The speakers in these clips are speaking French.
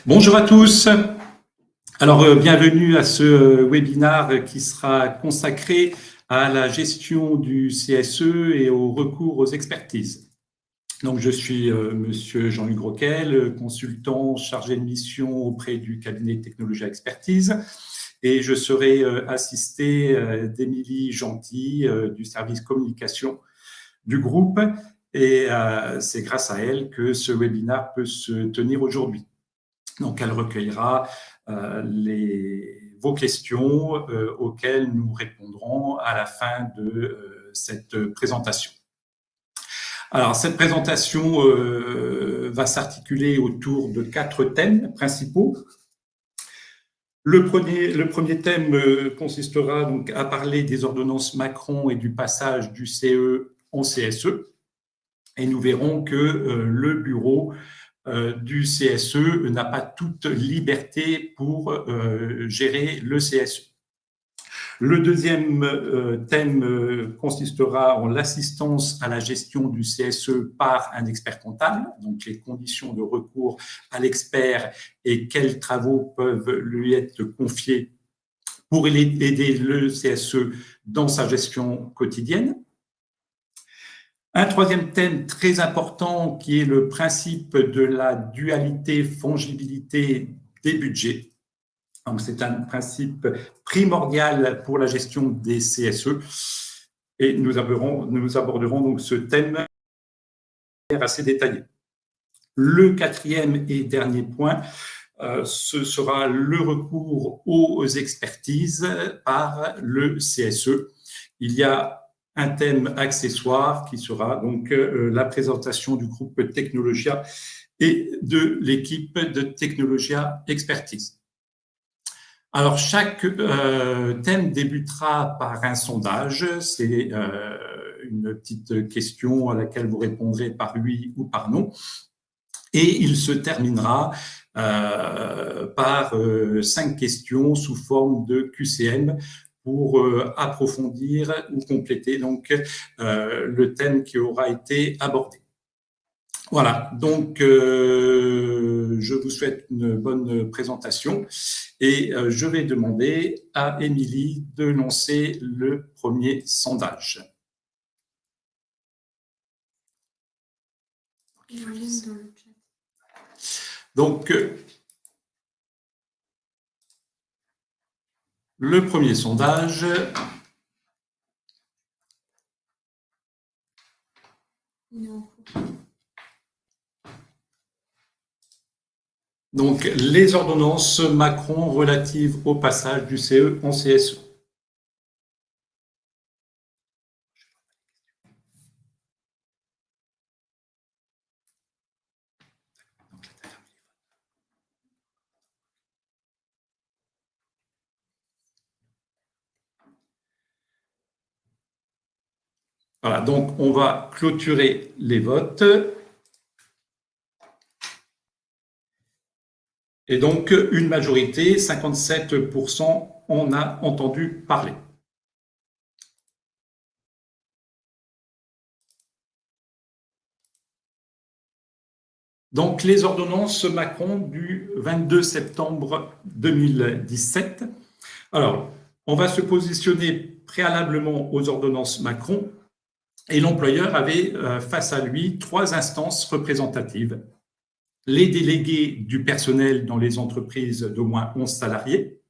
Bonjour à tous. Alors, bienvenue à ce webinaire qui sera consacré à la gestion du CSE et au recours aux expertises. Donc, je suis Monsieur Jean-Hugues Roquel, consultant chargé de mission auprès du cabinet Technologia Expertise, et je serai assisté d'Émilie Gentil du service communication du groupe, et c'est grâce à elle que ce webinaire peut se tenir aujourd'hui. Donc, elle recueillera vos questions auxquelles nous répondrons à la fin de cette présentation. Alors, cette présentation va s'articuler autour de 4 thèmes principaux. Le premier thème consistera donc à parler des ordonnances Macron et du passage du CE en CSE. Et nous verrons que le bureau du CSE n'a pas toute liberté pour gérer le CSE. Le deuxième thème consistera en l'assistance à la gestion du CSE par un expert comptable, donc les conditions de recours à l'expert et quels travaux peuvent lui être confiés pour aider le CSE dans sa gestion quotidienne. Un troisième thème très important qui est le principe de la dualité fongibilité des budgets. Donc, c'est un principe primordial pour la gestion des CSE et nous aborderons donc ce thème assez détaillé. Le quatrième et dernier point, ce sera le recours aux expertises par le CSE. Il y a un thème accessoire qui sera donc la présentation du groupe Technologia et de l'équipe de Technologia Expertise. Alors, chaque thème débutera par un sondage. C'est une petite question à laquelle vous répondrez par oui ou par non. Et il se terminera par 5 questions sous forme de QCM pour approfondir ou compléter donc le thème qui aura été abordé. Voilà, donc je vous souhaite une bonne présentation et je vais demander à Émilie de lancer le premier sondage. Donc, le premier sondage. Donc, les ordonnances Macron relatives au passage du CE en CSE. Voilà, donc on va clôturer les votes. Et donc, une majorité, 57%, en a entendu parler. Donc, les ordonnances Macron du 22 septembre 2017. Alors, on va se positionner préalablement aux ordonnances Macron et l'employeur avait face à lui 3 instances représentatives. Les délégués du personnel dans les entreprises d'au moins 11 salariés.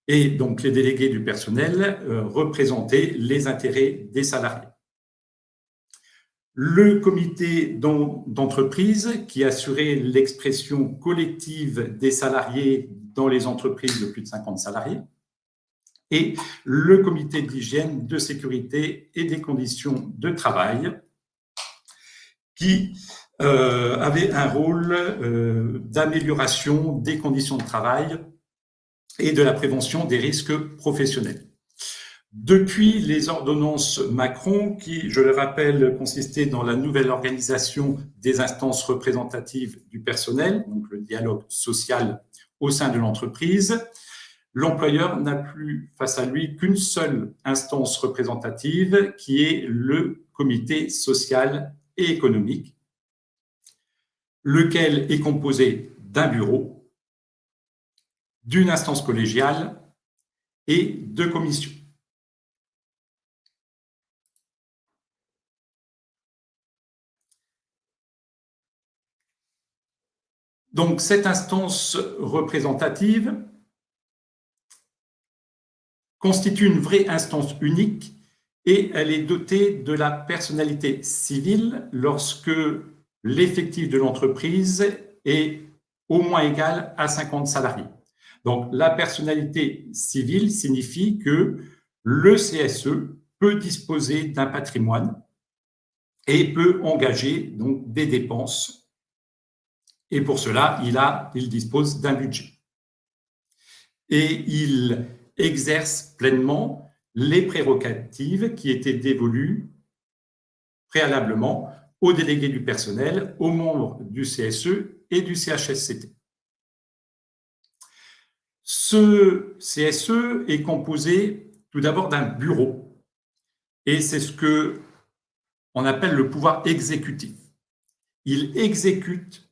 Et donc, les délégués du personnel représentaient les intérêts des salariés. Le comité d'entreprise qui assurait l'expression collective des salariés dans les entreprises de plus de 50 salariés. Et le comité d'hygiène, de sécurité et des conditions de travail qui avait un rôle d'amélioration des conditions de travail et de la prévention des risques professionnels. Depuis les ordonnances Macron, qui, je le rappelle, consistaient dans la nouvelle organisation des instances représentatives du personnel, donc le dialogue social au sein de l'entreprise, l'employeur n'a plus face à lui qu'une seule instance représentative, qui est le comité social et économique, lequel est composé d'un bureau, d'une instance collégiale et de commissions. Donc, cette instance représentative constitue une vraie instance unique et elle est dotée de la personnalité civile lorsque l'effectif de l'entreprise est au moins égal à 50 salariés. Donc, la personnalité civile signifie que le CSE peut disposer d'un patrimoine et peut engager donc des dépenses. Et pour cela, il dispose d'un budget. Et il exerce pleinement les prérogatives qui étaient dévolues préalablement aux délégués du personnel, aux membres du CSE et du CHSCT. Ce CSE est composé tout d'abord d'un bureau et c'est ce qu'on appelle le pouvoir exécutif. Il exécute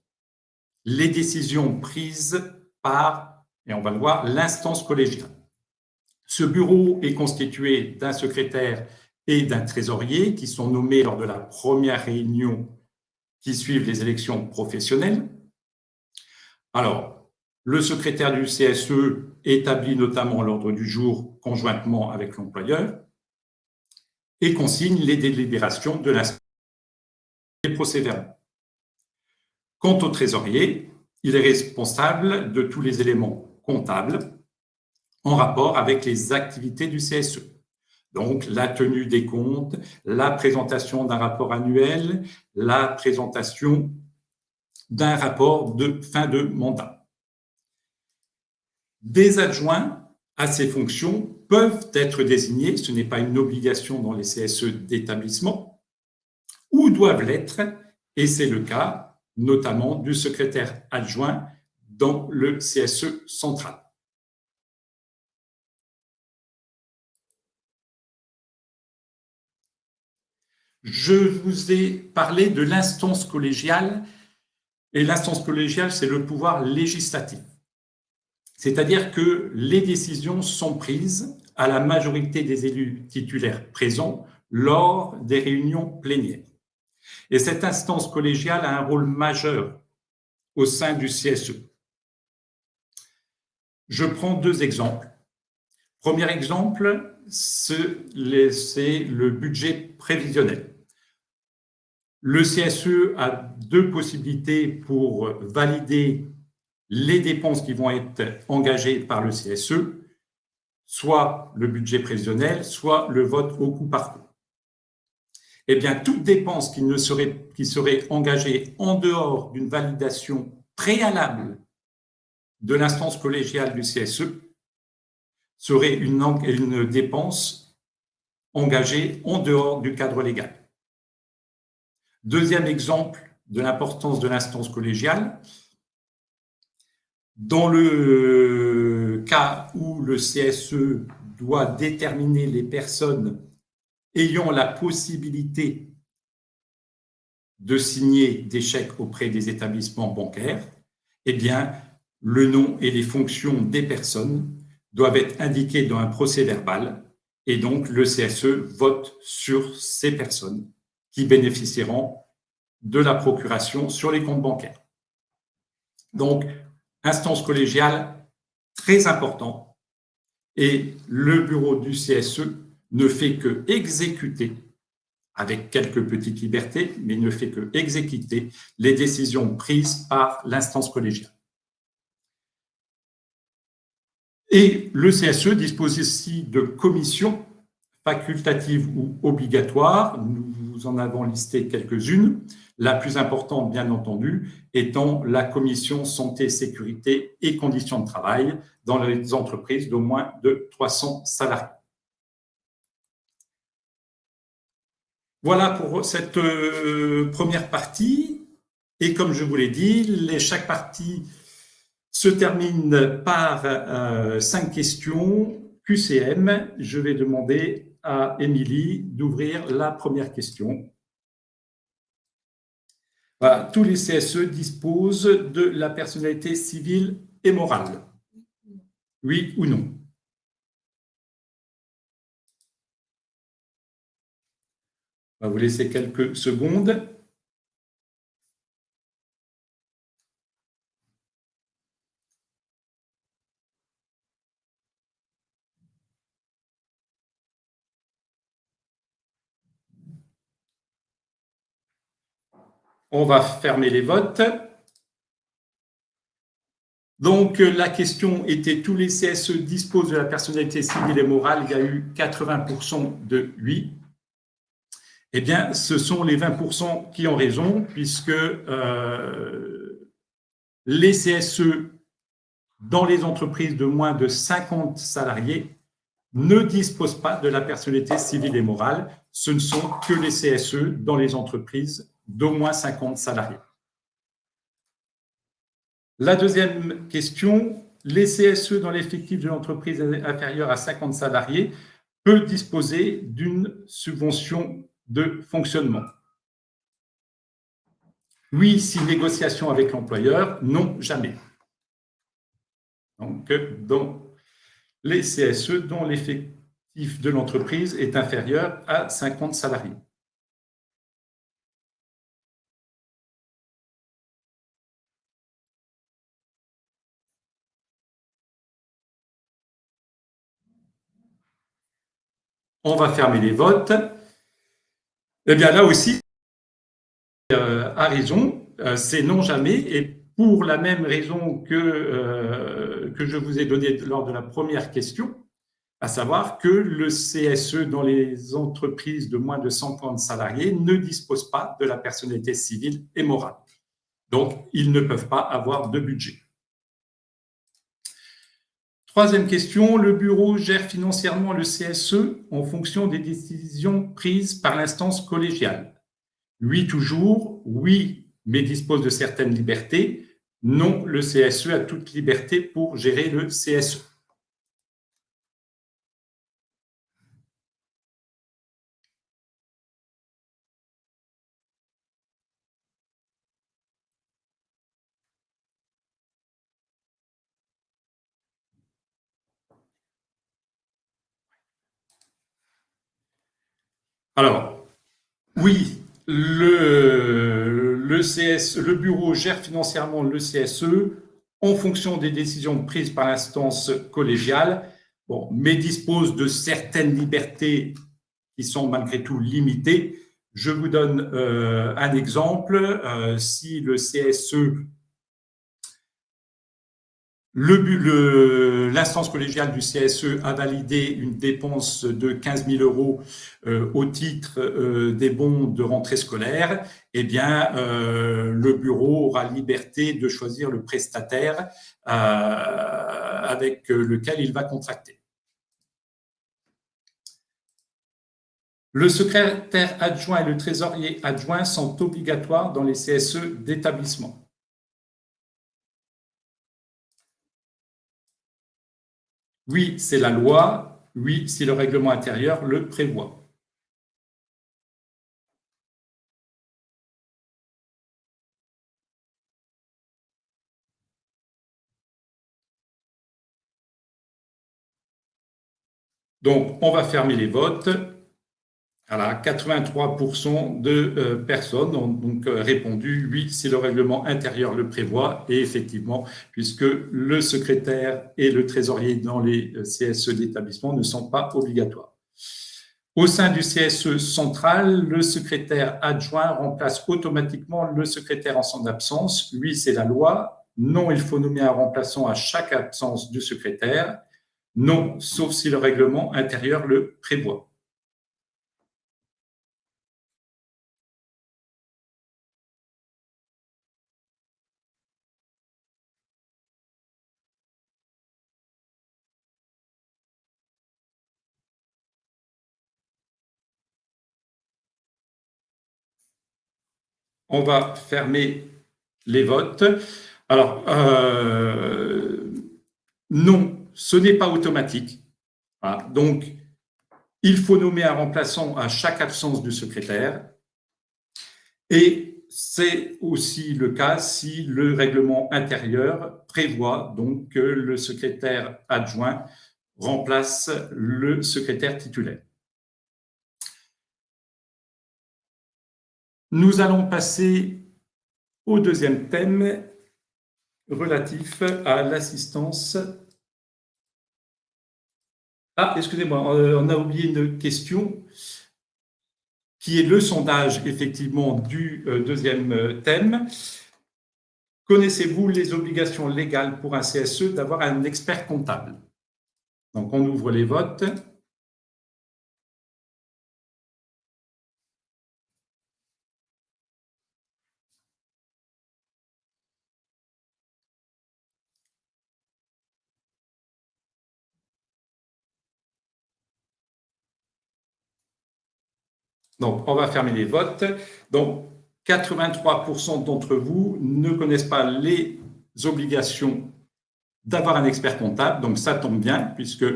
les décisions prises par, et on va le voir, l'instance collégiale. Ce bureau est constitué d'un secrétaire et d'un trésorier qui sont nommés lors de la première réunion qui suivent les élections professionnelles. Alors, le secrétaire du CSE établit notamment l'ordre du jour conjointement avec l'employeur et consigne les délibérations de l'instance et procès-verbaux. Quant au trésorier, il est responsable de tous les éléments comptables en rapport avec les activités du CSE. Donc, la tenue des comptes, la présentation d'un rapport annuel, la présentation d'un rapport de fin de mandat. Des adjoints à ces fonctions peuvent être désignés, ce n'est pas une obligation dans les CSE d'établissement, ou doivent l'être, et c'est le cas notamment du secrétaire adjoint dans le CSE central. Je vous ai parlé de l'instance collégiale, et l'instance collégiale, c'est le pouvoir législatif. C'est-à-dire que les décisions sont prises à la majorité des élus titulaires présents lors des réunions plénières. Et cette instance collégiale a un rôle majeur au sein du CSE. Je prends deux exemples. Premier exemple, c'est le budget prévisionnel. Le CSE a deux possibilités pour valider les dépenses qui vont être engagées par le CSE, soit le budget prévisionnel, soit le vote au coup par coup. Eh bien, toute dépense qui serait engagée en dehors d'une validation préalable de l'instance collégiale du CSE serait une dépense engagée en dehors du cadre légal. Deuxième exemple de l'importance de l'instance collégiale, dans le cas où le CSE doit déterminer les personnes ayant la possibilité de signer des chèques auprès des établissements bancaires, eh bien, le nom et les fonctions des personnes doivent être indiqués dans un procès-verbal et donc le CSE vote sur ces personnes qui bénéficieront de la procuration sur les comptes bancaires. Donc, instance collégiale très importante et le bureau du CSE ne fait que exécuter, avec quelques petites libertés, mais ne fait que exécuter les décisions prises par l'instance collégiale. Et le CSE dispose aussi de commissions facultatives ou obligatoires. Nous en avons listé quelques-unes. La plus importante, bien entendu, étant la commission santé, sécurité et conditions de travail dans les entreprises d'au moins de 300 salariés. Voilà pour cette première partie. Et comme je vous l'ai dit, chaque partie se termine par 5 questions QCM. Je vais demander à Émilie d'ouvrir la première question. Voilà, tous les CSE disposent de la personnalité civile et morale. Oui ou non? On va vous laisser quelques secondes. On va fermer les votes. Donc, la question était tous les CSE disposent de la personnalité civile et morale. Il y a eu 80% de oui. Eh bien, ce sont les 20% qui ont raison, puisque les CSE dans les entreprises de moins de 50 salariés ne disposent pas de la personnalité civile et morale. Ce ne sont que les CSE dans les entreprises d'au moins 50 salariés. La deuxième question, les CSE dans l'effectif de l'entreprise inférieure à 50 salariés peuvent disposer d'une subvention de fonctionnement. Oui, si négociation avec l'employeur, non, jamais. Donc, dans les CSE dont l'effectif de l'entreprise est inférieur à 50 salariés. On va fermer les votes. Eh bien, là aussi, a raison, c'est non jamais, et pour la même raison que je vous ai donnée lors de la première question, à savoir que le CSE dans les entreprises de moins de 150 salariés ne dispose pas de la personnalité civile et morale. Donc, ils ne peuvent pas avoir de budget. Troisième question, le bureau gère financièrement le CSE en fonction des décisions prises par l'instance collégiale. Oui, toujours, oui, mais dispose de certaines libertés. Non, le CSE a toute liberté pour gérer le CSE. Alors, oui, le bureau gère financièrement le CSE en fonction des décisions prises par l'instance collégiale, bon, mais dispose de certaines libertés qui sont malgré tout limitées. Je vous donne un exemple. Si le CSE l'instance collégiale du CSE a validé une dépense de 15 000 euros au titre des bons de rentrée scolaire. Eh bien, le bureau aura liberté de choisir le prestataire avec lequel il va contracter. Le secrétaire adjoint et le trésorier adjoint sont obligatoires dans les CSE d'établissement. Oui, c'est la loi. Oui, si le règlement intérieur le prévoit. Donc, on va fermer les votes. Voilà, 83% de personnes ont donc répondu oui, si le règlement intérieur le prévoit. Et effectivement, puisque le secrétaire et le trésorier dans les CSE d'établissement ne sont pas obligatoires. Au sein du CSE central, le secrétaire adjoint remplace automatiquement le secrétaire en son absence. Oui, c'est la loi. Non, il faut nommer un remplaçant à chaque absence du secrétaire. Non, sauf si le règlement intérieur le prévoit. On va fermer les votes. Alors, non, ce n'est pas automatique. Voilà. Donc, il faut nommer un remplaçant à chaque absence du secrétaire. Et c'est aussi le cas si le règlement intérieur prévoit donc que le secrétaire adjoint remplace le secrétaire titulaire. Nous allons passer au deuxième thème relatif à l'assistance. Ah, excusez-moi, on a oublié une question qui est le sondage, effectivement, du deuxième thème. Connaissez-vous les obligations légales pour un CSE d'avoir un expert comptable? Donc, on ouvre les votes. Donc, on va fermer les votes. Donc, 83% d'entre vous ne connaissent pas les obligations d'avoir un expert comptable. Donc, ça tombe bien puisque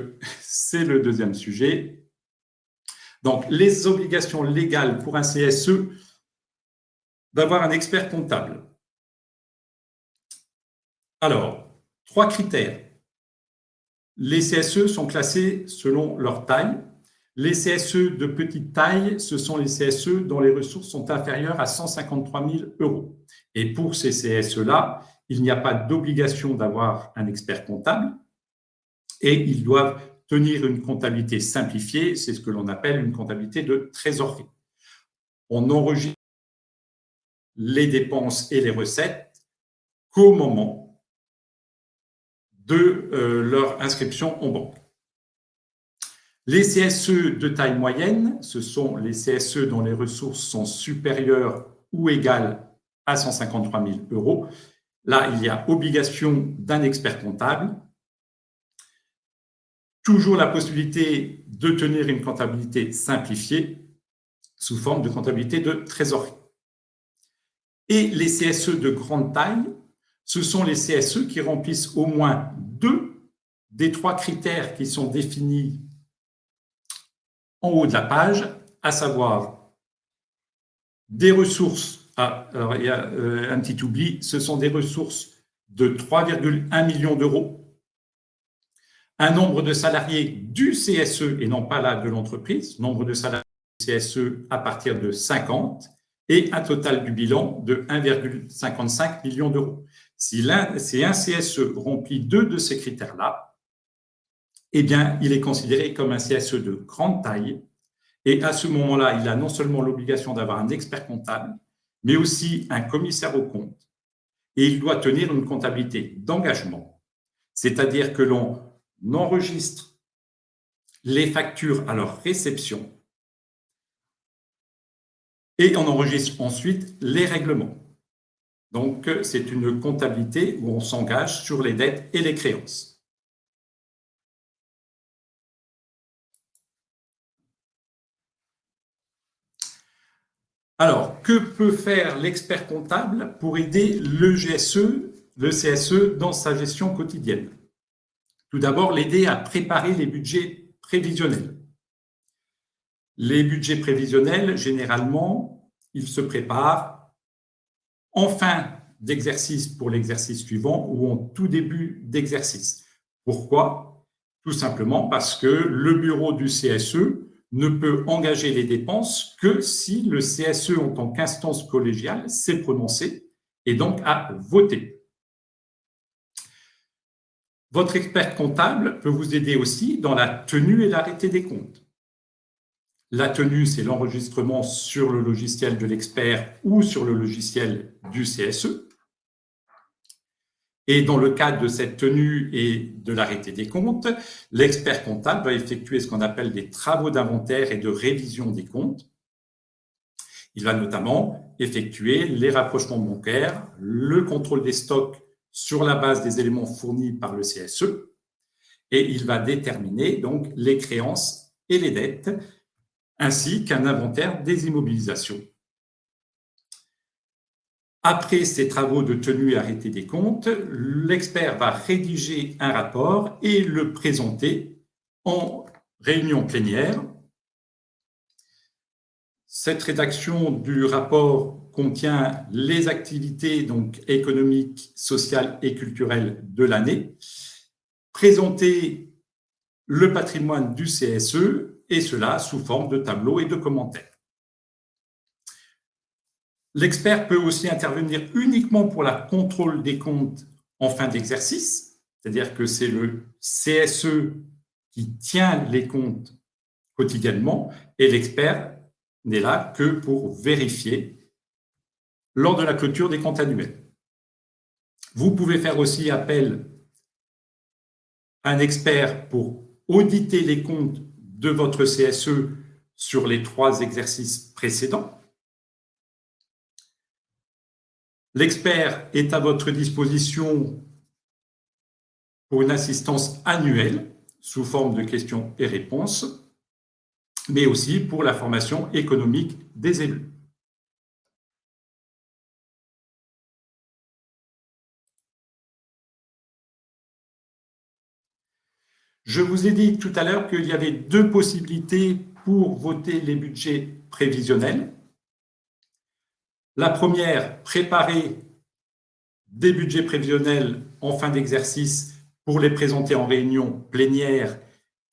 c'est le deuxième sujet. Donc, les obligations légales pour un CSE d'avoir un expert comptable. Alors, 3 critères. Les CSE sont classés selon leur taille. Les CSE de petite taille, ce sont les CSE dont les ressources sont inférieures à 153 000 €. Et pour ces CSE-là, il n'y a pas d'obligation d'avoir un expert comptable et ils doivent tenir une comptabilité simplifiée, c'est ce que l'on appelle une comptabilité de trésorerie. On enregistre les dépenses et les recettes qu'au moment de leur inscription en banque. Les CSE de taille moyenne, ce sont les CSE dont les ressources sont supérieures ou égales à 153 000 €. Là, il y a obligation d'un expert comptable. Toujours la possibilité de tenir une comptabilité simplifiée sous forme de comptabilité de trésorerie. Et les CSE de grande taille, ce sont les CSE qui remplissent au moins 2 des 3 critères qui sont définis en haut de la page, à savoir des ressources, alors il y a un petit oubli, ce sont des ressources de 3,1 millions d'euros, un nombre de salariés du CSE et non pas là de l'entreprise, nombre de salariés du CSE à partir de 50 et un total du bilan de 1,55 million d'euros. Si un CSE remplit 2 de ces critères-là, eh bien, il est considéré comme un CSE de grande taille. Et à ce moment-là, il a non seulement l'obligation d'avoir un expert comptable, mais aussi un commissaire aux comptes. Et il doit tenir une comptabilité d'engagement, c'est-à-dire que l'on enregistre les factures à leur réception et on enregistre ensuite les règlements. Donc, c'est une comptabilité où on s'engage sur les dettes et les créances. Alors, que peut faire l'expert comptable pour aider le GSE, le CSE dans sa gestion quotidienne? Tout d'abord, l'aider à préparer les budgets prévisionnels. Les budgets prévisionnels, généralement, ils se préparent en fin d'exercice pour l'exercice suivant ou en tout début d'exercice. Pourquoi? Tout simplement parce que le bureau du CSE ne peut engager les dépenses que si le CSE, en tant qu'instance collégiale, s'est prononcé et donc a voté. Votre expert comptable peut vous aider aussi dans la tenue et l'arrêté des comptes. La tenue, c'est l'enregistrement sur le logiciel de l'expert ou sur le logiciel du CSE. Et dans le cadre de cette tenue et de l'arrêté des comptes, l'expert comptable va effectuer ce qu'on appelle des travaux d'inventaire et de révision des comptes. Il va notamment effectuer les rapprochements bancaires, le contrôle des stocks sur la base des éléments fournis par le CSE, et il va déterminer donc les créances et les dettes, ainsi qu'un inventaire des immobilisations. Après ces travaux de tenue et arrêté des comptes, l'expert va rédiger un rapport et le présenter en réunion plénière. Cette rédaction du rapport contient les activités donc économiques, sociales et culturelles de l'année, présenter le patrimoine du CSE, et cela sous forme de tableaux et de commentaires. L'expert peut aussi intervenir uniquement pour la contrôle des comptes en fin d'exercice, c'est-à-dire que c'est le CSE qui tient les comptes quotidiennement et l'expert n'est là que pour vérifier lors de la clôture des comptes annuels. Vous pouvez faire aussi appel à un expert pour auditer les comptes de votre CSE sur les 3 exercices précédents. L'expert est à votre disposition pour une assistance annuelle sous forme de questions et réponses, mais aussi pour la formation économique des élus. Je vous ai dit tout à l'heure qu'il y avait 2 possibilités pour voter les budgets prévisionnels. La première, préparer des budgets prévisionnels en fin d'exercice pour les présenter en réunion plénière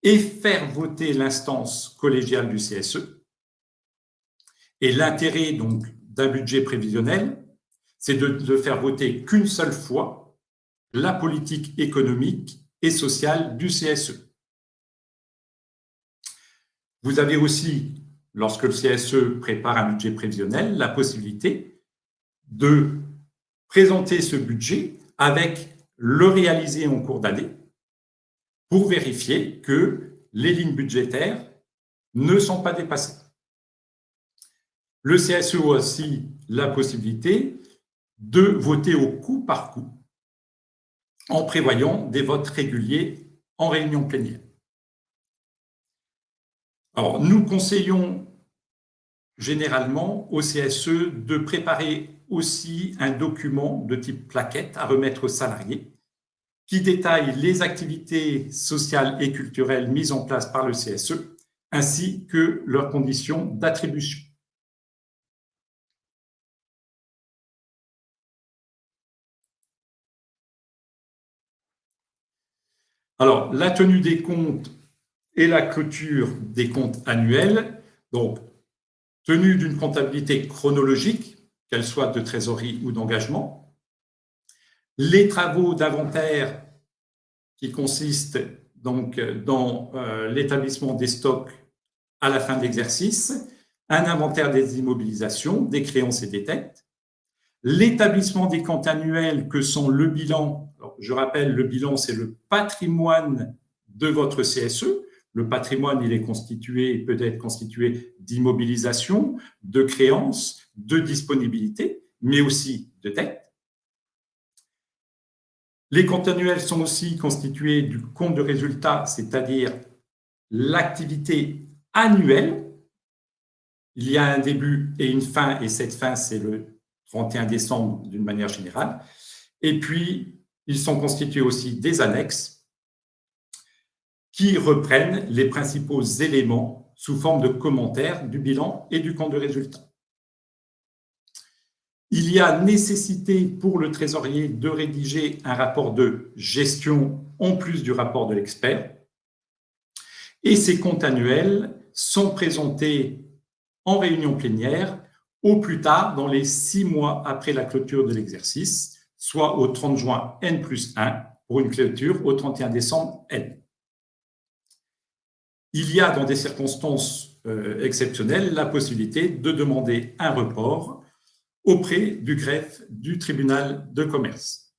et faire voter l'instance collégiale du CSE. Et l'intérêt donc d'un budget prévisionnel, c'est de faire voter qu'une seule fois la politique économique et sociale du CSE. Vous avez aussi, lorsque le CSE prépare un budget prévisionnel, la possibilité de présenter ce budget avec le réalisé en cours d'année pour vérifier que les lignes budgétaires ne sont pas dépassées. Le CSE a aussi la possibilité de voter au coup par coup en prévoyant des votes réguliers en réunion plénière. Alors, nous conseillons généralement au CSE de préparer aussi un document de type plaquette à remettre aux salariés qui détaille les activités sociales et culturelles mises en place par le CSE ainsi que leurs conditions d'attribution. Alors, la tenue des comptes et la clôture des comptes annuels, donc tenue d'une comptabilité chronologique, qu'elle soit de trésorerie ou d'engagement, les travaux d'inventaire qui consistent donc dans l'établissement des stocks à la fin de l'exercice, un inventaire des immobilisations, des créances et des dettes, l'établissement des comptes annuels que sont le bilan. Alors, je rappelle, le bilan, c'est le patrimoine de votre CSE. Le patrimoine, il est constitué, peut être constitué d'immobilisation, de créances, de disponibilité, mais aussi de dettes. Les comptes annuels sont aussi constitués du compte de résultat, c'est-à-dire l'activité annuelle. Il y a un début et une fin, et cette fin, c'est le 31 décembre d'une manière générale. Et puis, ils sont constitués aussi des annexes qui reprennent les principaux éléments sous forme de commentaires du bilan et du compte de résultat. Il y a nécessité pour le trésorier de rédiger un rapport de gestion en plus du rapport de l'expert. Et ces comptes annuels sont présentés en réunion plénière au plus tard dans les 6 mois après la clôture de l'exercice, soit au 30 juin N+1 pour une clôture au 31 décembre N. Il y a dans des circonstances exceptionnelles la possibilité de demander un report auprès du greffe du tribunal de commerce.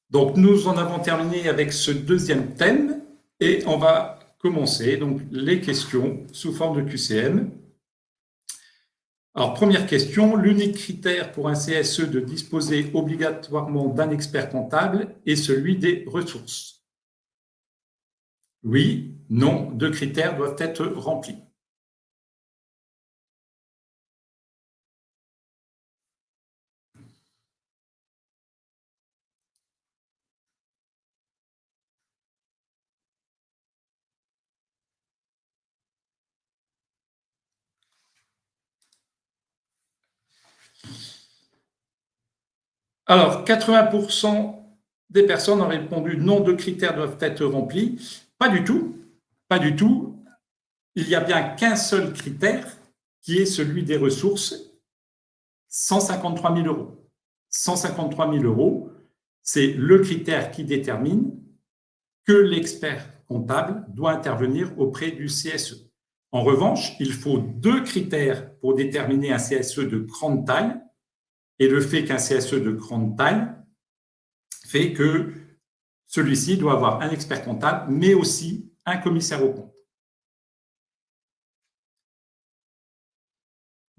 Donc, nous en avons terminé avec ce deuxième thème et on va commencer donc les questions sous forme de QCM. Alors, première question, l'unique critère pour un CSE de disposer obligatoirement d'un expert comptable est celui des ressources. Oui, non, 2 critères doivent être remplis. Alors, 80% des personnes ont répondu non, deux critères doivent être remplis. Pas du tout, pas du tout. Il n'y a bien qu'un seul critère qui est celui des ressources, 153 000 euros. 153 000 euros, c'est le critère qui détermine que l'expert comptable doit intervenir auprès du CSE. En revanche, il faut deux critères pour déterminer un CSE de grande taille, et le fait qu'un CSE de grande taille fait que celui-ci doit avoir un expert comptable, mais aussi un commissaire aux comptes.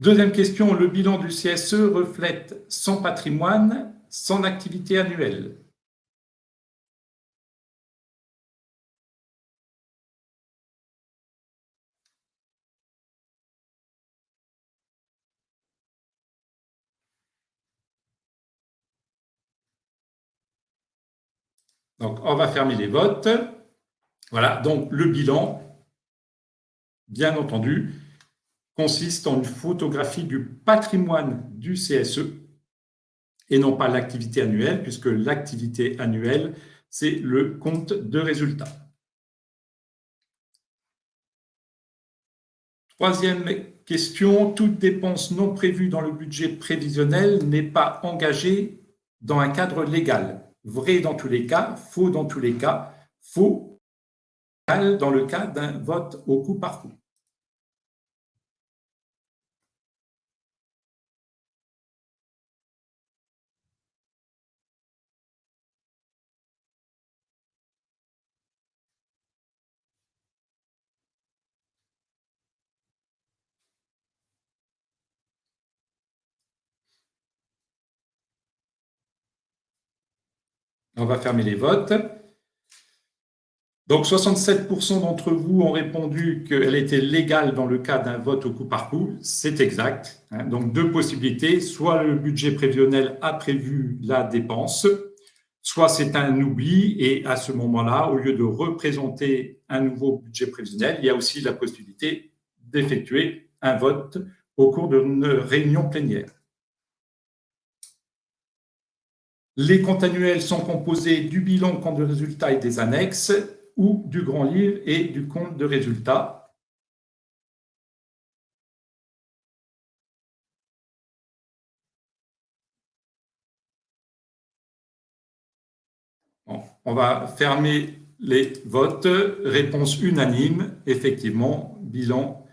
Deuxième question, le bilan du CSE reflète son patrimoine, son activité annuelle. Donc, on va fermer les votes. Voilà, donc le bilan, bien entendu, consiste en une photographie du patrimoine du CSE et non pas l'activité annuelle, puisque l'activité annuelle, c'est le compte de résultat. Troisième question, toute dépense non prévue dans le budget prévisionnel n'est pas engagée dans un cadre légal. Vrai dans tous les cas, faux dans tous les cas, faux dans le cas d'un vote au coup par coup. On va fermer les votes. Donc, 67% d'entre vous ont répondu qu'elle était légale dans le cas d'un vote au coup par coup. C'est exact. Donc, deux possibilités. Soit le budget prévisionnel a prévu la dépense, soit c'est un oubli et à ce moment-là, au lieu de représenter un nouveau budget prévisionnel, il y a aussi la possibilité d'effectuer un vote au cours d'une réunion plénière. Les comptes annuels sont composés du bilan, compte de résultat et des annexes, ou du grand livre et du compte de résultat. Bon, on va fermer les votes. Réponse unanime, effectivement, bilan,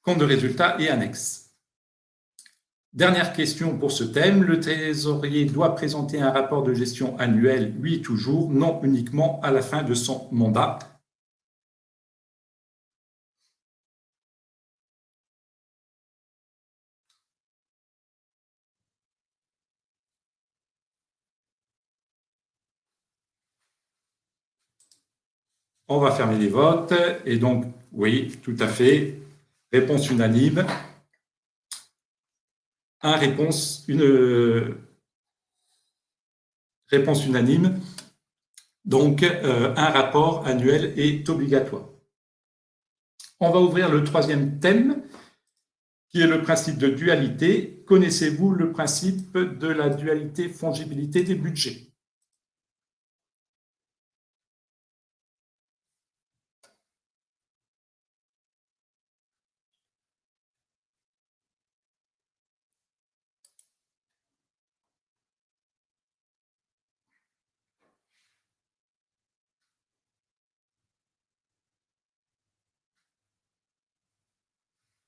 compte de résultat et annexe. Dernière question pour ce thème. Le trésorier doit présenter un rapport de gestion annuel, oui toujours, non uniquement à la fin de son mandat. On va fermer les votes. Et donc, oui, tout à fait. Réponse unanime. Une réponse unanime. Donc, un rapport annuel est obligatoire. On va ouvrir le troisième thème, qui est le principe de dualité. Connaissez-vous le principe de la dualité fongibilité des budgets?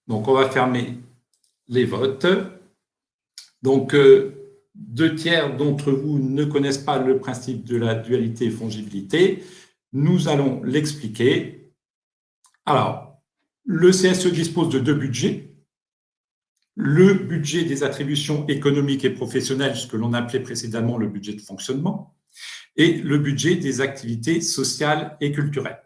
Donc, on va fermer les votes. Donc, deux tiers d'entre vous ne connaissent pas le principe de la dualité fongibilité. Nous allons l'expliquer. Alors, le CSE dispose de deux budgets. Le budget des attributions économiques et professionnelles, ce que l'on appelait précédemment le budget de fonctionnement, et le budget des activités sociales et culturelles.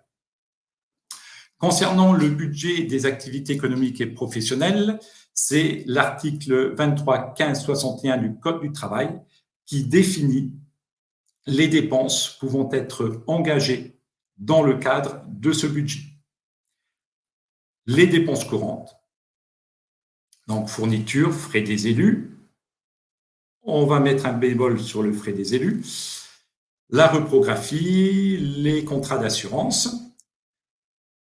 Concernant le budget des activités économiques et professionnelles, c'est l'article 23 15 61 du Code du travail qui définit les dépenses pouvant être engagées dans le cadre de ce budget. Les dépenses courantes, Donc, fourniture, frais des élus. On va mettre un bémol sur le frais des élus. La reprographie, les contrats d'assurance.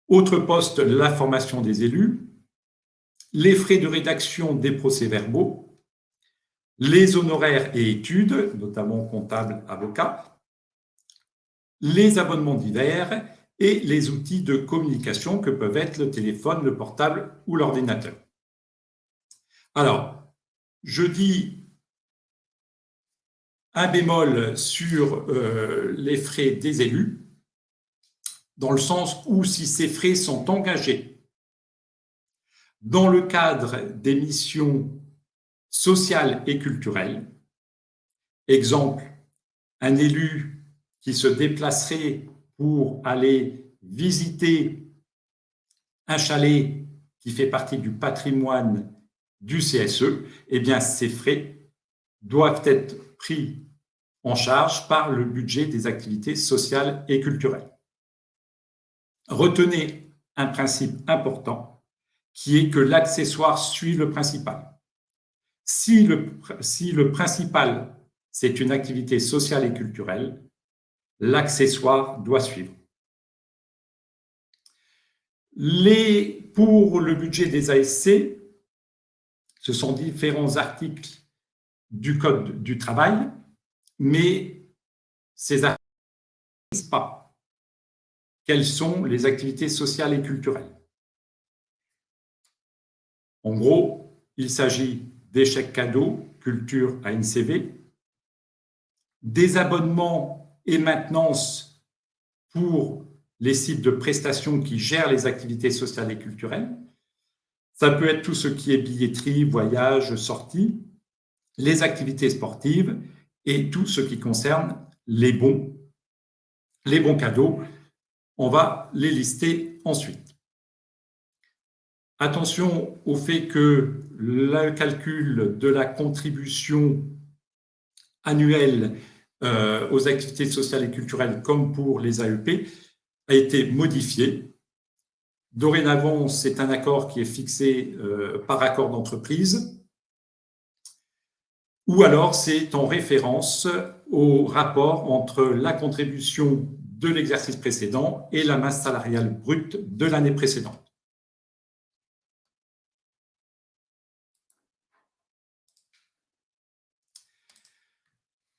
Autre poste, la formation des élus. Les frais de rédaction des procès-verbaux. Les honoraires et études, notamment comptables, avocats. Les abonnements divers et les outils de communication que peuvent être le téléphone, le portable ou l'ordinateur. Alors, je dis un bémol sur les frais des élus, dans le sens où si ces frais sont engagés dans le cadre des missions sociales et culturelles, exemple, un élu qui se déplacerait pour aller visiter un chalet qui fait partie du patrimoine du CSE, eh bien, ces frais doivent être pris en charge par le budget des activités sociales et culturelles. Retenez un principe important qui est que l'accessoire suit le principal. Si le principal, c'est une activité sociale et culturelle, l'accessoire doit suivre. Pour le budget des ASC, ce sont différents articles du Code du travail, mais ces articles ne disent pas quelles sont les activités sociales et culturelles. En gros, il s'agit des chèques cadeaux, culture ANCV, des abonnements et maintenances pour les sites de prestations qui gèrent les activités sociales et culturelles. Ça peut être tout ce qui est billetterie, voyage, sortie, les activités sportives et tout ce qui concerne les bons cadeaux. On va les lister ensuite. Attention au fait que le calcul de la contribution annuelle aux activités sociales et culturelles, comme pour les AEP, a été modifié. Dorénavant, c'est un accord qui est fixé par accord d'entreprise, ou alors c'est en référence au rapport entre la contribution de l'exercice précédent et la masse salariale brute de l'année précédente.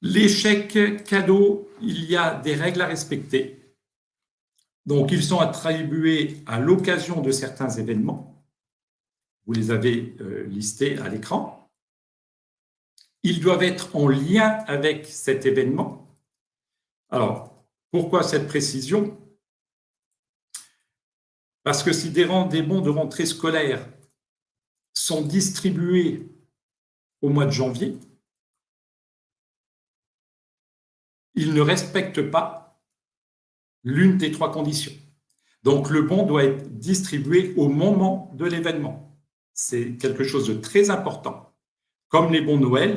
Les chèques cadeaux, il y a des règles à respecter. Donc, ils sont attribués à l'occasion de certains événements. Vous les avez listés à l'écran. Ils doivent être en lien avec cet événement. Alors, pourquoi cette précision? Parce que si des bons de rentrée scolaire sont distribués au mois de janvier, ils ne respectent pas l'une des trois conditions. Donc, le bon doit être distribué au moment de l'événement. C'est quelque chose de très important. Comme les bons Noël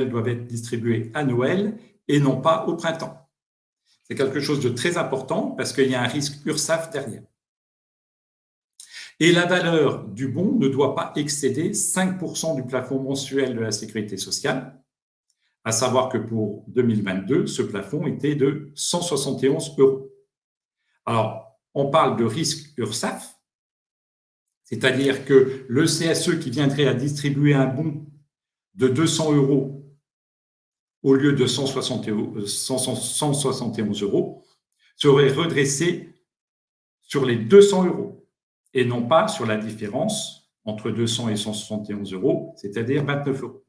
doivent être distribués à Noël et non pas au printemps. C'est quelque chose de très important parce qu'il y a un risque URSSAF derrière. Et la valeur du bon ne doit pas excéder 5% du plafond mensuel de la sécurité sociale, à savoir que pour 2022, ce plafond était de 171 €. Alors, on parle de risque URSSAF, c'est-à-dire que le CSE qui viendrait à distribuer un bon de 200 € au lieu de 171 € serait redressé sur les 200 € et non pas sur la différence entre 200 et 171 €, c'est-à-dire 29 €.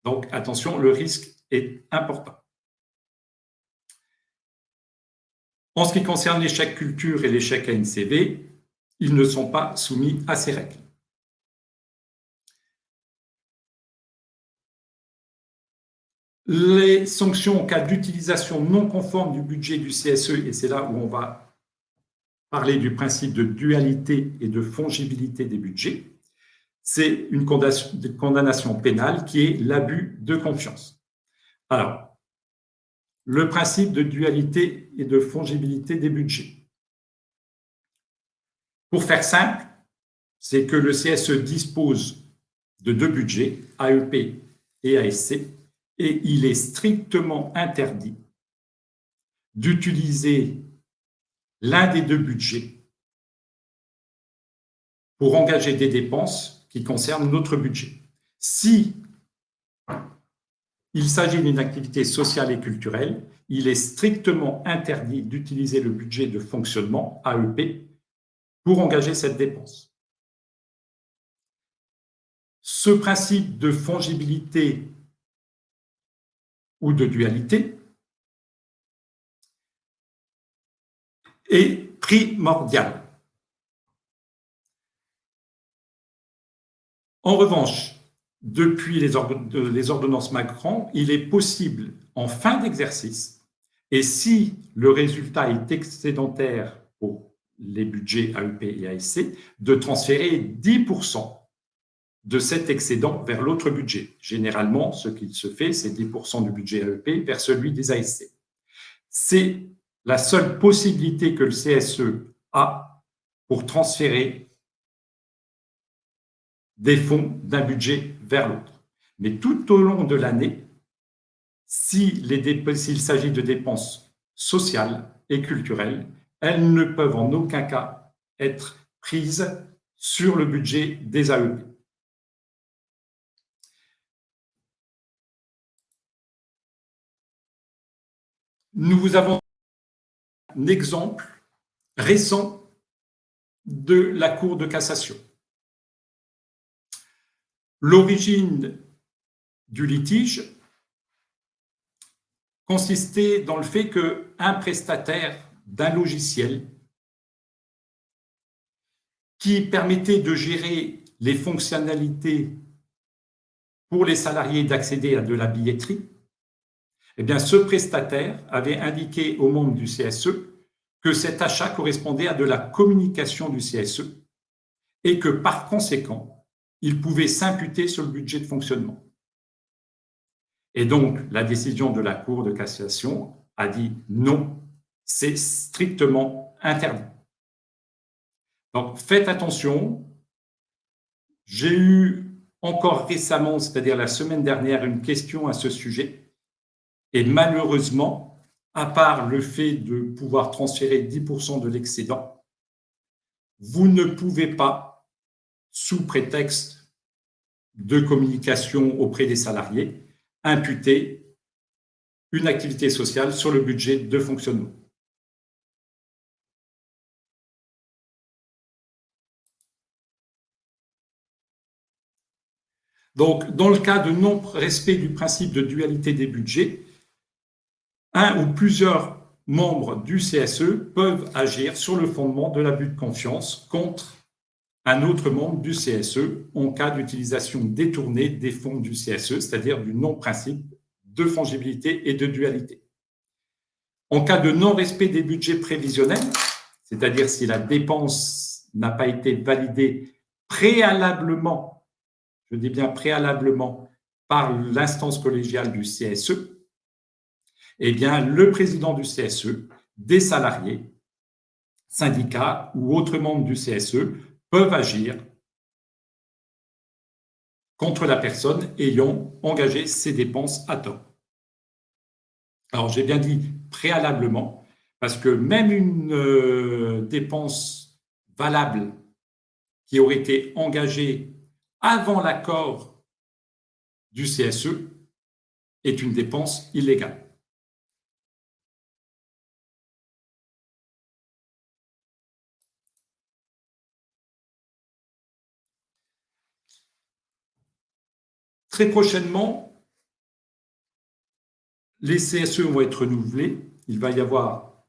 Donc, attention, le risque est important. En ce qui concerne les chèques culture et les chèques ANCV, ils ne sont pas soumis à ces règles. Les sanctions en cas d'utilisation non conforme du budget du CSE, et c'est là où on va parler du principe de dualité et de fongibilité des budgets, c'est une condamnation pénale qui est l'abus de confiance. Alors, le principe de dualité et de fongibilité des budgets. Pour faire simple, c'est que le CSE dispose de deux budgets, AEP et ASC, et il est strictement interdit d'utiliser l'un des deux budgets pour engager des dépenses qui concernent notre budget. Si il s'agit d'une activité sociale et culturelle, il est strictement interdit d'utiliser le budget de fonctionnement, AEP, pour engager cette dépense. Ce principe de fongibilité ou de dualité est primordial. En revanche, depuis les ordonnances Macron, il est possible, en fin d'exercice, et si le résultat est excédentaire pour les budgets AEP et ASC, de transférer 10% de cet excédent vers l'autre budget. Généralement, ce qu'il se fait, c'est 10% du budget AEP vers celui des ASC. C'est la seule possibilité que le CSE a pour transférer des fonds d'un budget vers l'autre. Mais tout au long de l'année, s'il s'agit de dépenses sociales et culturelles, elles ne peuvent en aucun cas être prises sur le budget des AEP. Nous vous avons un exemple récent de la Cour de cassation. L'origine du litige consistait dans le fait qu'un prestataire d'un logiciel qui permettait de gérer les fonctionnalités pour les salariés d'accéder à de la billetterie, eh bien, ce prestataire avait indiqué aux membres du CSE que cet achat correspondait à de la communication du CSE et que par conséquent, il pouvait s'imputer sur le budget de fonctionnement. Et donc, la décision de la Cour de cassation a dit non, c'est strictement interdit. Donc, faites attention. J'ai eu encore récemment, c'est-à-dire la semaine dernière, une question à ce sujet. Et malheureusement, à part le fait de pouvoir transférer 10% de l'excédent, vous ne pouvez pas, sous prétexte de communication auprès des salariés, imputer une activité sociale sur le budget de fonctionnement. Donc, dans le cas de non-respect du principe de dualité des budgets, un ou plusieurs membres du CSE peuvent agir sur le fondement de l'abus de confiance contre un autre membre du CSE en cas d'utilisation détournée des fonds du CSE, c'est-à-dire du non-principe de fongibilité et de dualité. En cas de non-respect des budgets prévisionnels, c'est-à-dire si la dépense n'a pas été validée préalablement, je dis bien préalablement, par l'instance collégiale du CSE, eh bien, le président du CSE, des salariés, syndicats ou autres membres du CSE peuvent agir contre la personne ayant engagé ces dépenses à tort. Alors, j'ai bien dit préalablement, parce que même une dépense valable qui aurait été engagée avant l'accord du CSE est une dépense illégale. Très prochainement, les CSE vont être renouvelés. Il va y avoir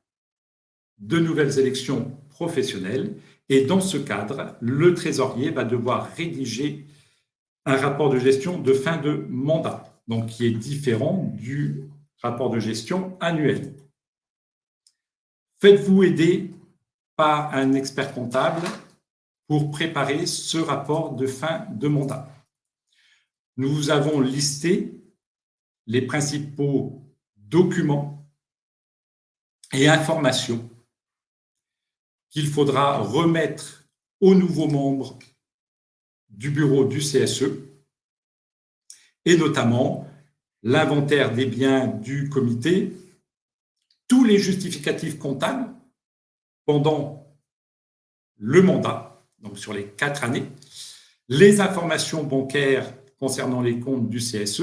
de nouvelles élections professionnelles. Et dans ce cadre, le trésorier va devoir rédiger un rapport de gestion de fin de mandat, donc qui est différent du rapport de gestion annuel. Faites-vous aider par un expert comptable pour préparer ce rapport de fin de mandat. Nous vous avons listé les principaux documents et informations qu'il faudra remettre aux nouveaux membres du bureau du CSE et notamment l'inventaire des biens du comité, tous les justificatifs comptables pendant le mandat, donc sur les 4 années, les informations bancaires concernant les comptes du CSE,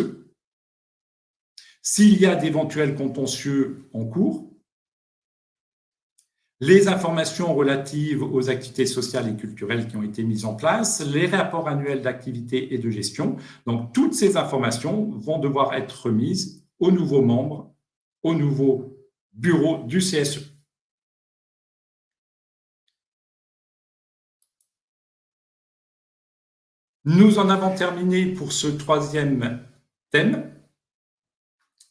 s'il y a d'éventuels contentieux en cours, les informations relatives aux activités sociales et culturelles qui ont été mises en place, les rapports annuels d'activité et de gestion. Donc, toutes ces informations vont devoir être remises aux nouveaux membres, au nouveau bureau du CSE. Nous en avons terminé pour ce 3e thème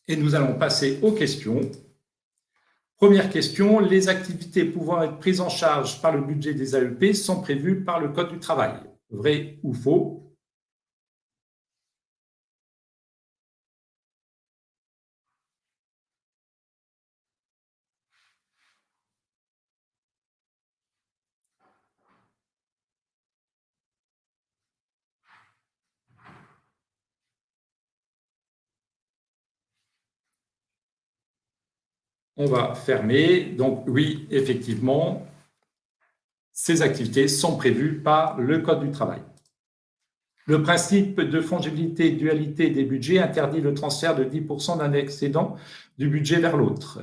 et nous allons passer aux questions. Première question, les activités pouvant être prises en charge par le budget des AEP sont prévues par le Code du travail. Vrai ou faux? On va fermer. Donc oui, effectivement, ces activités sont prévues par le Code du travail. Le principe de fongibilité et dualité des budgets interdit le transfert de 10% d'un excédent du budget vers l'autre.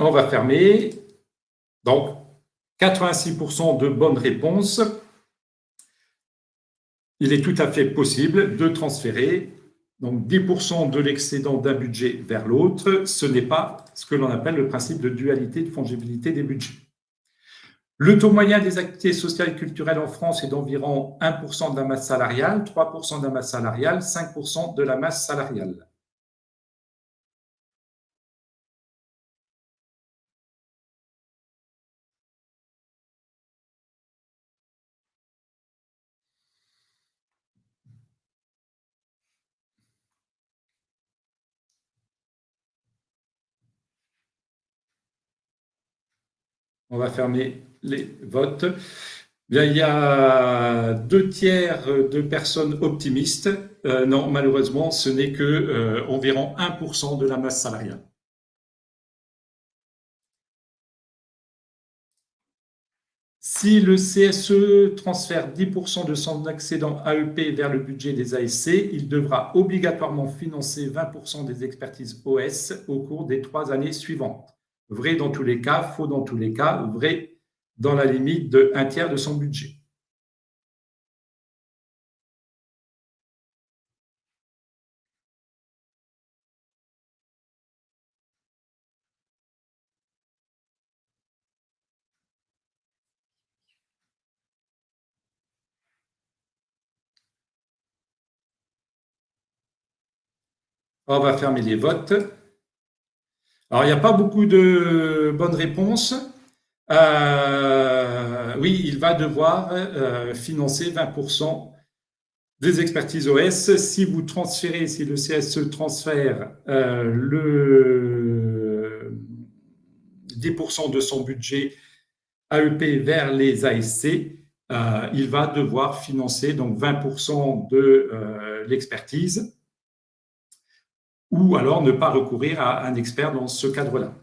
On va fermer. Donc, 86% de bonnes réponses. Il est tout à fait possible de transférer donc 10% de l'excédent d'un budget vers l'autre. Ce n'est pas ce que l'on appelle le principe de dualité, de fongibilité des budgets. Le taux moyen des activités sociales et culturelles en France est d'environ 1% de la masse salariale, 3% de la masse salariale, 5% de la masse salariale. On va fermer les votes. Bien, il y a 2/3 de personnes optimistes. Non, malheureusement, ce n'est que environ 1% de la masse salariale. Si le CSE transfère 10% de son excédent AEP vers le budget des ASC, il devra obligatoirement financer 20% des expertises OS au cours des 3 années suivantes. Vrai dans tous les cas, faux dans tous les cas, vrai dans la limite de 1/3 de son budget. On va fermer les votes. Alors, il n'y a pas beaucoup de bonnes réponses. Oui, il va devoir financer 20% des expertises OS. Si vous transférez, si le CSE transfère le 10% de son budget AEP vers les ASC, il va devoir financer donc 20% de l'expertise, ou alors ne pas recourir à un expert dans ce cadre-là.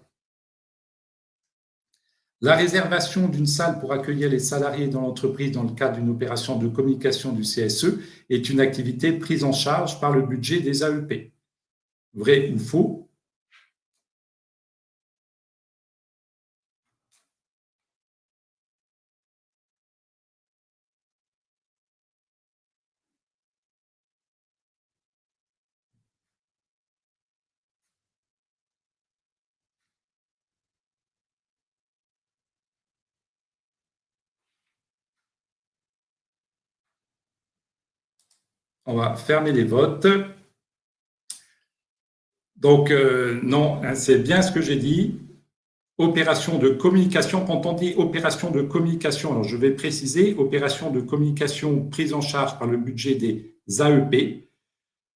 La réservation d'une salle pour accueillir les salariés dans l'entreprise dans le cadre d'une opération de communication du CSE est une activité prise en charge par le budget des AEP. Vrai ou faux? On va fermer les votes. Donc, non, c'est bien ce que j'ai dit. Opération de communication, quand on dit opération de communication, alors je vais préciser, opération de communication prise en charge par le budget des AEP,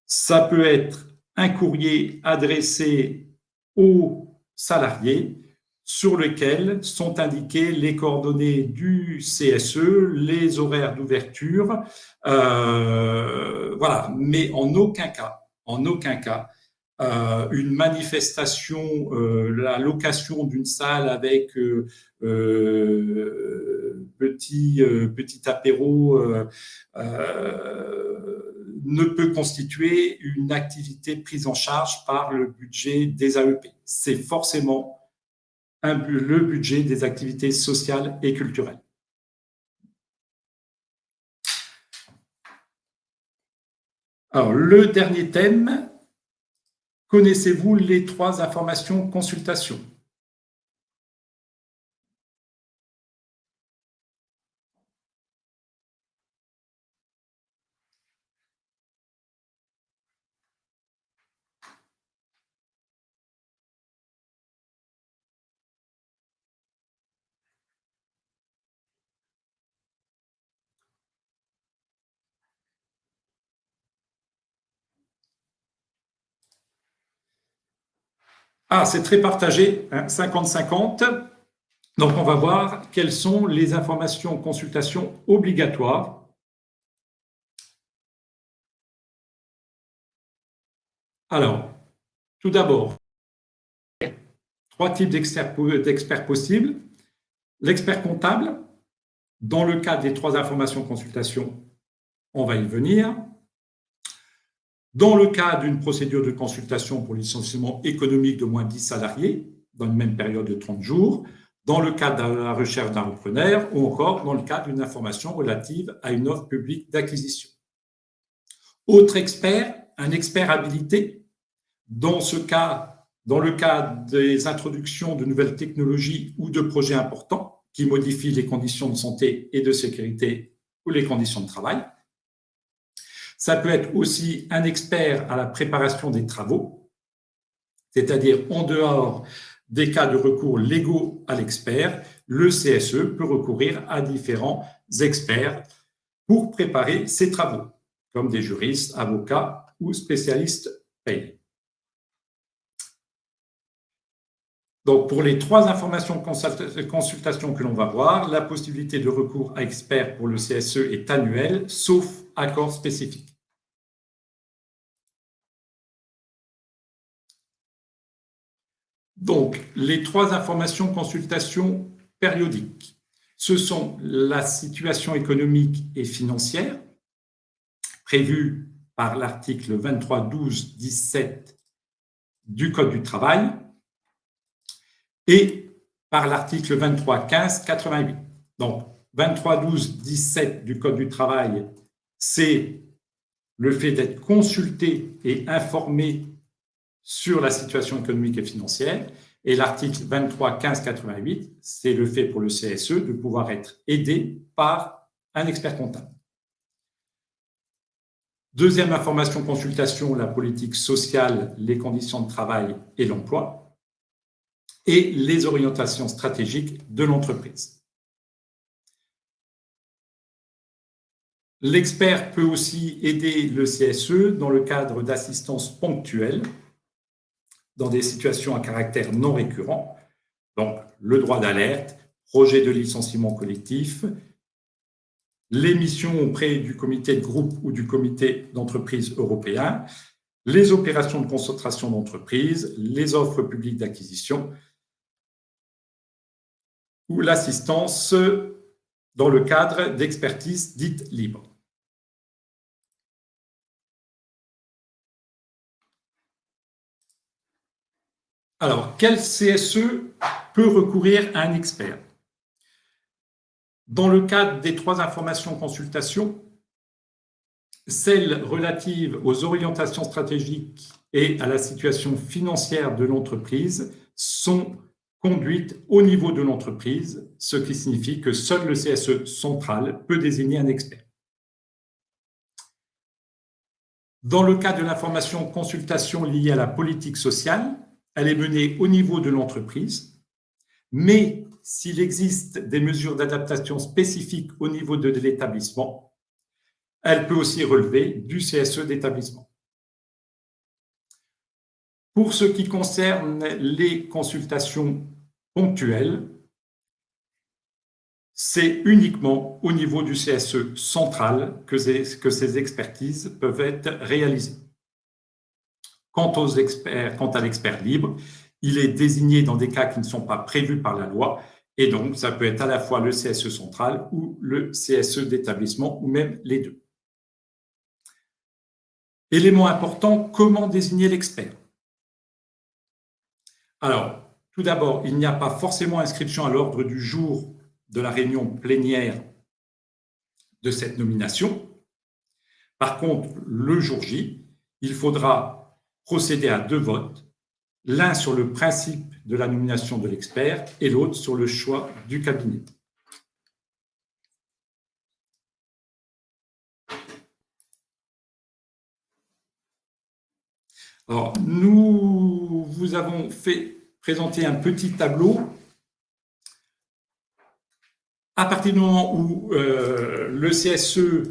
ça peut être un courrier adressé aux salariés sur lequel sont indiquées les coordonnées du CSE, les horaires d'ouverture, voilà, mais en aucun cas, une manifestation, la location d'une salle avec petit apéro ne peut constituer une activité prise en charge par le budget des AEP. C'est forcément le budget des activités sociales et culturelles. Alors, le dernier thème, connaissez-vous les 3 informations consultation? Ah, c'est très partagé, hein, 50-50. Donc, on va voir quelles sont les informations consultation obligatoires. Alors, tout d'abord, 3 types d'experts possibles. L'expert comptable, dans le cadre des 3 informations consultation, on va y venir. Dans le cas d'une procédure de consultation pour licenciement économique de moins de 10 salariés, dans une même période de 30 jours, dans le cadre de la recherche d'un repreneur ou encore dans le cadre d'une information relative à une offre publique d'acquisition. Autre expert, un expert habilité, dans ce cas, dans le cas des introductions de nouvelles technologies ou de projets importants qui modifient les conditions de santé et de sécurité ou les conditions de travail. Ça peut être aussi un expert à la préparation des travaux, c'est-à-dire en dehors des cas de recours légaux à l'expert, le CSE peut recourir à différents experts pour préparer ses travaux, comme des juristes, avocats ou spécialistes paye. Donc, pour les 3 informations de consultation que l'on va voir, la possibilité de recours à expert pour le CSE est annuelle, sauf accord spécifique. Donc, les 3 informations consultation périodiques, ce sont la situation économique et financière, prévue par l'article 23.12.17 du Code du travail, et par l'article 23.15.88. Donc, 23.12.17 du Code du travail, c'est le fait d'être consulté et informé sur la situation économique et financière. Et l'article 23.15.88, c'est le fait pour le CSE de pouvoir être aidé par un expert comptable. Deuxième information consultation, la politique sociale, les conditions de travail et l'emploi, et les orientations stratégiques de l'entreprise. L'expert peut aussi aider le CSE dans le cadre d'assistance ponctuelle, dans des situations à caractère non récurrent, donc le droit d'alerte, projet de licenciement collectif, les missions auprès du comité de groupe ou du comité d'entreprise européen, les opérations de concentration d'entreprise, les offres publiques d'acquisition ou l'assistance dans le cadre d'expertise dite libre. Alors, quel CSE peut recourir à un expert? Dans le cadre des 3 informations consultation, celles relatives aux orientations stratégiques et à la situation financière de l'entreprise sont conduites au niveau de l'entreprise, ce qui signifie que seul le CSE central peut désigner un expert. Dans le cas de l'information consultation liée à la politique sociale, elle est menée au niveau de l'entreprise. Mais s'il existe des mesures d'adaptation spécifiques au niveau de l'établissement, elle peut aussi relever du CSE d'établissement. Pour ce qui concerne les consultations ponctuelles, c'est uniquement au niveau du CSE central que ces expertises peuvent être réalisées. Quant à l'expert libre, il est désigné dans des cas qui ne sont pas prévus par la loi, et donc ça peut être à la fois le CSE central ou le CSE d'établissement, ou même les deux. Élément important, comment désigner l'expert? Alors, tout d'abord, il n'y a pas forcément inscription à l'ordre du jour de la réunion plénière de cette nomination. Par contre, le jour J, il faudra procéder à 2 votes, l'un sur le principe de la nomination de l'expert et l'autre sur le choix du cabinet. Alors, nous vous avons fait présenter un petit tableau. À partir du moment où le CSE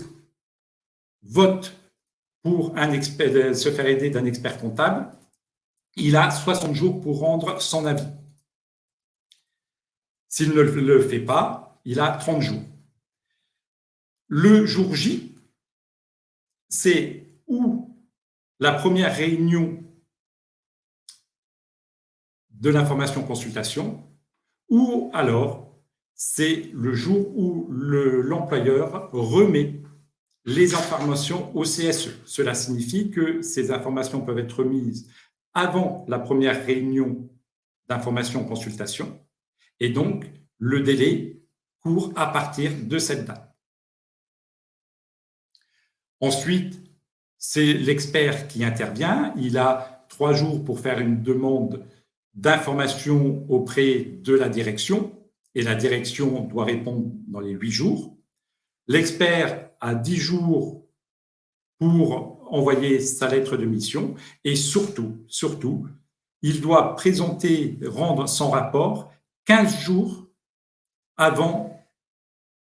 vote pour se faire aider d'un expert comptable, il a 60 jours pour rendre son avis. S'il ne le fait pas, il a 30 jours. Le jour J, c'est ou la première réunion de l'information consultation, ou alors c'est le jour où l'employeur remet les informations au CSE. Cela signifie que ces informations peuvent être remises avant la première réunion d'information consultation, et donc le délai court à partir de cette date. Ensuite, c'est l'expert qui intervient. Il a 3 jours pour faire une demande d'information auprès de la direction, et la direction doit répondre dans les 8 jours. L'expert a 10 jours pour envoyer sa lettre de mission, et surtout, il doit rendre son rapport 15 jours avant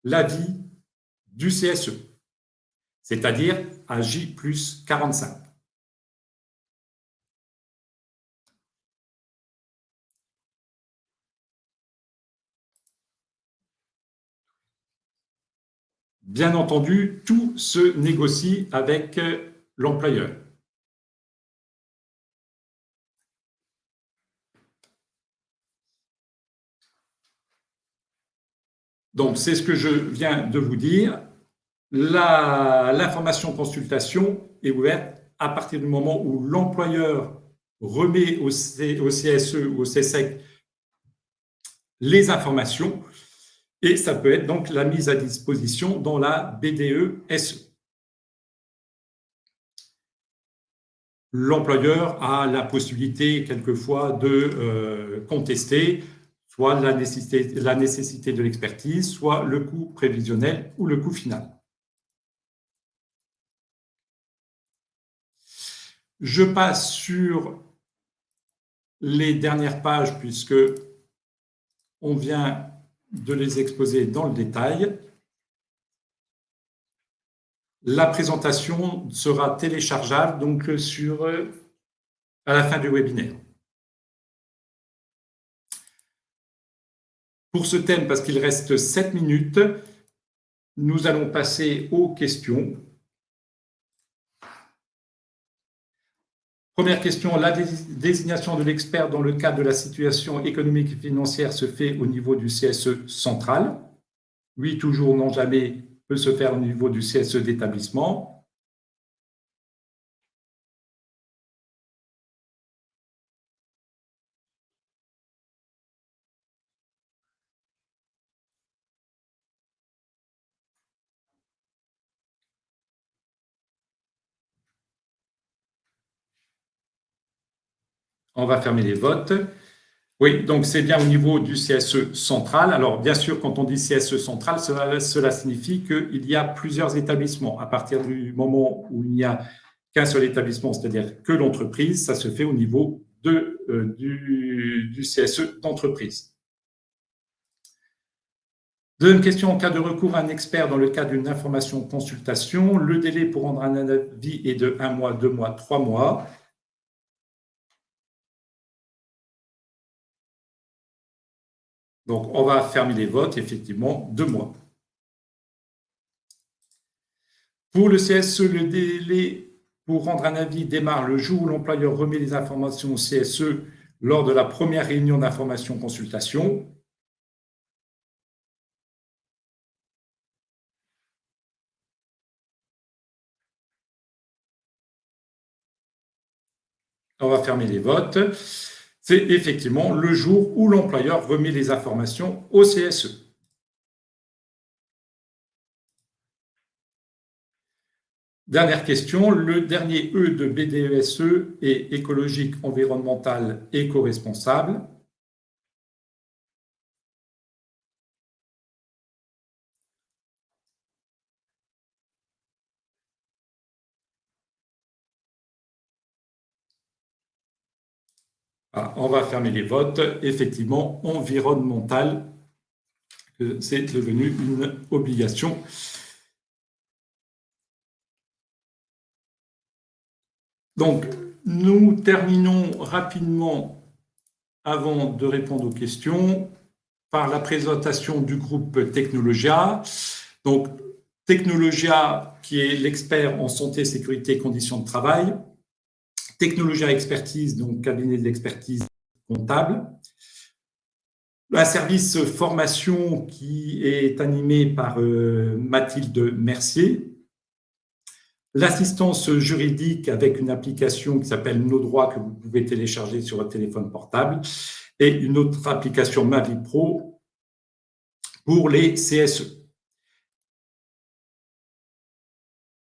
l'avis du CSE, c'est-à-dire à J+45. Bien entendu, tout se négocie avec l'employeur. Donc, c'est ce que je viens de vous dire. L'information consultation est ouverte à partir du moment où l'employeur remet au CSE ou au CSEC les informations, et ça peut être donc la mise à disposition dans la BDE-SE. L'employeur a la possibilité quelquefois de contester soit la nécessité de l'expertise, soit le coût prévisionnel ou le coût final. Je passe sur les dernières pages puisque on vient de les exposer dans le détail. La présentation sera téléchargeable donc à la fin du webinaire. Pour ce thème, parce qu'il reste 7 minutes, nous allons passer aux questions. Première question, la désignation de l'expert dans le cadre de la situation économique et financière se fait au niveau du CSE central. Oui, toujours, non, jamais peut se faire au niveau du CSE d'établissement. On va fermer les votes. Oui, donc c'est bien au niveau du CSE central. Alors, bien sûr, quand on dit CSE central, cela signifie qu'il y a plusieurs établissements. À partir du moment où il n'y a qu'un seul établissement, c'est-à-dire que l'entreprise, ça se fait au niveau du CSE d'entreprise. Deuxième question, en cas de recours à un expert dans le cadre d'une information consultation, le délai pour rendre un avis est de 1 mois, 2 mois, 3 mois. Donc, on va fermer les votes, effectivement, 2 mois. Pour le CSE, le délai pour rendre un avis démarre le jour où l'employeur remet les informations au CSE lors de la première réunion d'information consultation. On va fermer les votes. C'est effectivement le jour où l'employeur remet les informations au CSE. Dernière question, le dernier E de BDESE est écologique, environnemental, éco-responsable. On va fermer les votes. Effectivement, environnemental, c'est devenu une obligation. Donc, nous terminons rapidement, avant de répondre aux questions, par la présentation du groupe Technologia. Donc, Technologia, qui est l'expert en santé, sécurité et conditions de travail. Technologia Expertise, donc cabinet d'expertise comptable. Un service formation qui est animé par Mathilde Mercier. L'assistance juridique avec une application qui s'appelle Nos droits que vous pouvez télécharger sur votre téléphone portable et une autre application Ma Vie Pro pour les CSE.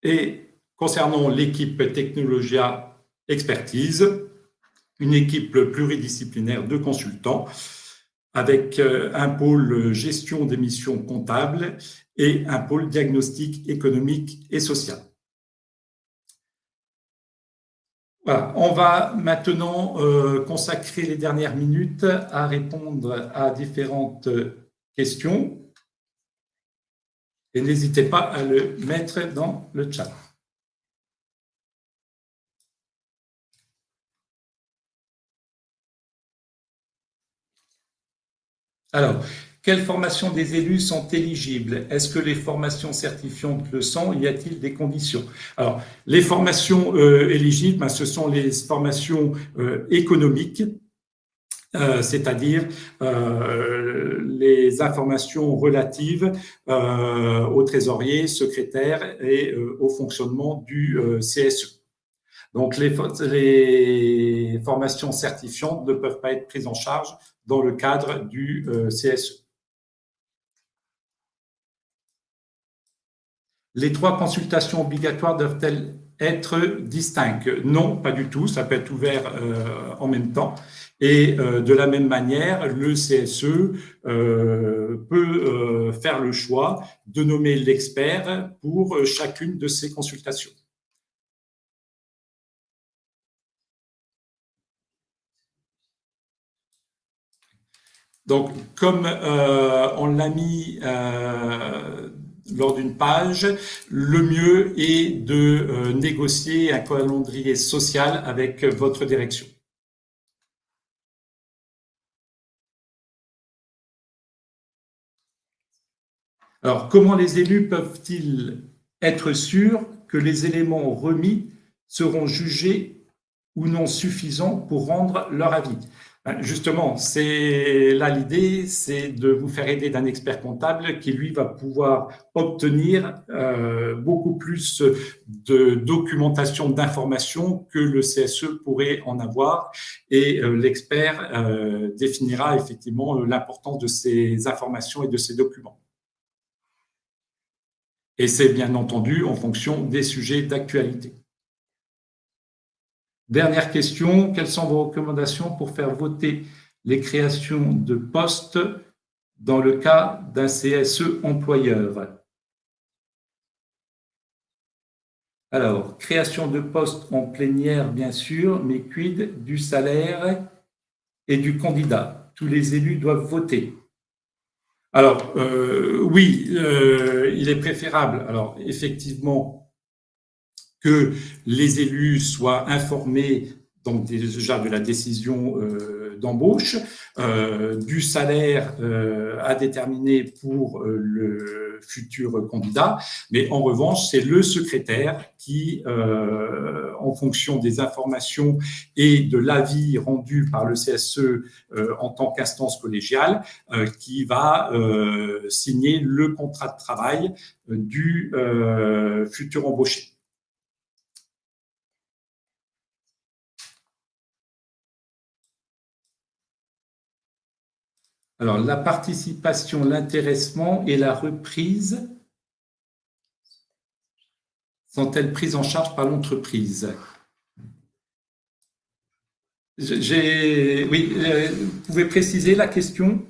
Et concernant l'équipe Technologia Expertise, une équipe pluridisciplinaire de consultants avec un pôle gestion des missions comptables et un pôle diagnostic économique et social. Voilà, on va maintenant consacrer les dernières minutes à répondre à différentes questions. Et n'hésitez pas à le mettre dans le chat. Alors, quelles formations des élus sont éligibles? Est-ce que les formations certifiantes le sont? Y a-t-il des conditions? Alors, les formations éligibles, ce sont les formations économiques, c'est-à-dire les informations relatives au trésorier, secrétaire et au fonctionnement du CSE. Donc, les formations certifiantes ne peuvent pas être prises en charge dans le cadre du CSE. Les 3 consultations obligatoires doivent-elles être distinctes? Non, pas du tout, ça peut être ouvert en même temps. Et de la même manière, le CSE peut faire le choix de nommer l'expert pour chacune de ces consultations. Donc, comme on l'a mis lors d'une page, le mieux est de négocier un calendrier social avec votre direction. Alors, comment les élus peuvent-ils être sûrs que les éléments remis seront jugés ou non suffisants pour rendre leur avis? Justement, c'est là l'idée, c'est de vous faire aider d'un expert comptable qui, lui, va pouvoir obtenir beaucoup plus de documentation, d'informations que le CSE pourrait en avoir. Et l'expert définira effectivement l'importance de ces informations et de ces documents. Et c'est bien entendu en fonction des sujets d'actualité. Dernière question, quelles sont vos recommandations pour faire voter les créations de postes dans le cas d'un CSE employeur? Alors, création de postes en plénière, bien sûr, mais quid du salaire et du candidat? Tous les élus doivent voter. Alors, oui, il est préférable, alors effectivement, que les élus soient informés donc déjà de la décision d'embauche, du salaire à déterminer pour le futur candidat, mais en revanche, c'est le secrétaire qui, en fonction des informations et de l'avis rendu par le CSE en tant qu'instance collégiale, qui va signer le contrat de travail du futur embauché. Alors, la participation, l'intéressement et la reprise sont-elles prises en charge par l'entreprise? Oui, vous pouvez préciser la question?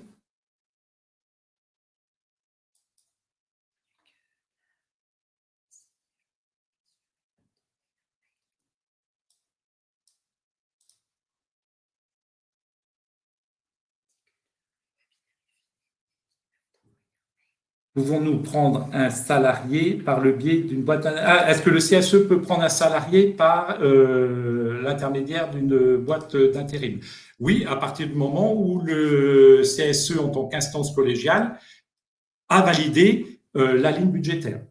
Pouvons-nous prendre un salarié par le biais d'une boîte est-ce que le CSE peut prendre un salarié par l'intermédiaire d'une boîte d'intérim? Oui, à partir du moment où le CSE, en tant qu'instance collégiale, a validé la ligne budgétaire.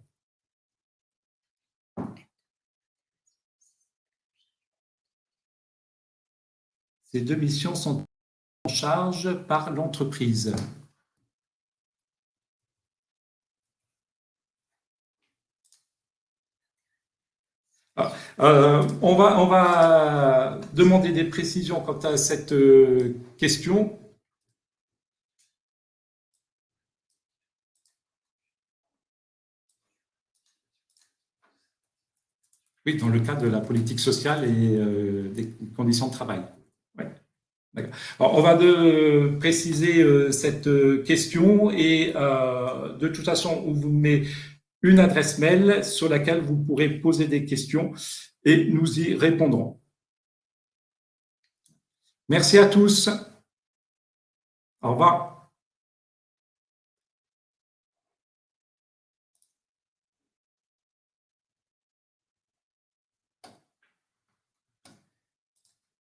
Ces deux missions sont en charge par l'entreprise. On va demander des précisions quant à cette question. Oui, dans le cadre de la politique sociale et des conditions de travail. Ouais, d'accord. Alors, on va préciser cette question et de toute façon, on vous met une adresse mail sur laquelle vous pourrez poser des questions et nous y répondrons. Merci à tous. Au revoir.